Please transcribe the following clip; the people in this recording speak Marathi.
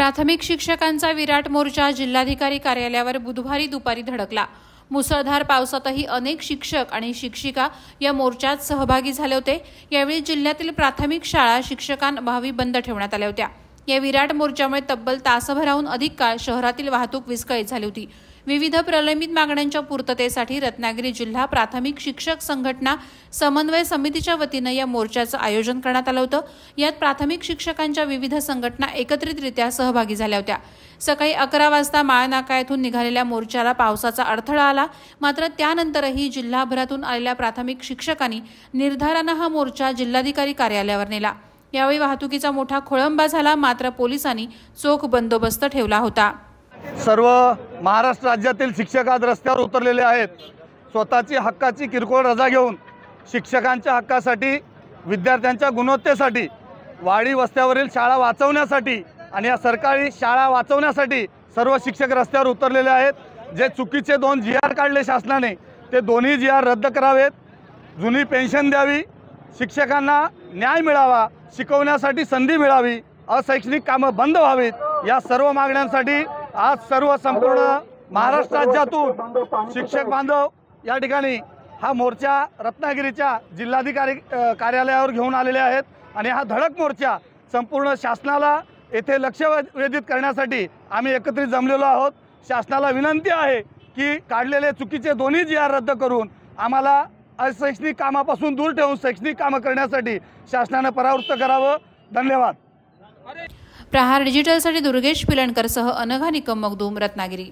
प्राथमिक शिक्षकांचा विराट मोर्चा जिल्हाधिकारी कार्यालयावर बुधवारी दुपारी धडकला। मुसळधार पावसातही अनेक शिक्षक आणि शिक्षिका या मोर्चात सहभागी झाले होते। यावेळी जिल्ह्यातील प्राथमिक शाळा शिक्षकांअभावी बंद ठेवण्यात आल्या होत्या। या विराट मोर्चामुळे तब्बल तासभराहून अधिक काळ शहरातील वाहतूक विस्कळीत झाली होती। विविध प्रलंबित मागण्यांच्या पूर्ततेसाठी रत्नागिरी जिल्हा प्राथमिक शिक्षक संघटना समन्वय समितीच्या वतीने या मोर्चाचं आयोजन करण्यात आलं होतं। यात प्राथमिक शिक्षकांच्या विविध संघटना एकत्रितरित्या सहभागी झाल्या होत्या। सकाळी 11 वाजता माळनाका येथून निघालेल्या मोर्चाला पावसाचा अडथळा आला, मात्र त्यानंतरही जिल्हाभरातून आलेल्या प्राथमिक शिक्षकांनी निर्धाराने हा मोर्चा जिल्हाधिकारी कार्यालयावर नेला। यावेळी वाहतुकीचा मोठा खोळंबा झाला, मात्र पोलिसांनी चोख बंदोबस्त ठेवला होता। सर्व महाराष्ट्र राज्यातील शिक्षक आज रस्त्यावर उतरलेले आहेत। स्वतःची हक्काची किरकोळ रजा घेऊन शिक्षकांच्या हक्कासाठी, विद्यार्थ्यांच्या गुणवत्तेसाठी, वाडी वस्त्यावरील शाळा वाचवण्यासाठी आणि या सरकारी शाळा वाचवण्यासाठी सर्व शिक्षक रस्त्यावर उतरलेले आहेत। जे चुकीचे 2 GR काढले शासनाने ते दोन्ही GR रद्द करावेत, जुनी पेन्शन द्यावी, शिक्षकांना न्याय मिळावा, शिकवण्यासाठी संधी मिळावी, अशैक्षणिक कामं बंद व्हावीत, या सर्व मागण्यांसाठी आज सर्व संपूर्ण महाराष्ट्र राज्यातून शिक्षक बांधव या ठिकाणी हा मोर्चा रत्नागिरीच्या जिल्हाधिकारी कार्यालयावर घेऊन आलेले आहेत। आणि हा धडक मोर्चा संपूर्ण शासनाला येथे लक्ष वेधित करण्यासाठी आम्ही एकत्रित जमलेलो आहोत। शासनाला विनंती आहे की काढलेले चुकीचे दोन्ही GR रद्द करून आम्हाला अशैक्षणिक कामापासून दूर ठेवून शैक्षणिक कामं करण्यासाठी शासनाने परावृत्त करावं। धन्यवाद। प्रहार डिजिटलसाठी दुर्गेश पिलणकरसह अनघा निकम मगदूम, रत्नागिरी।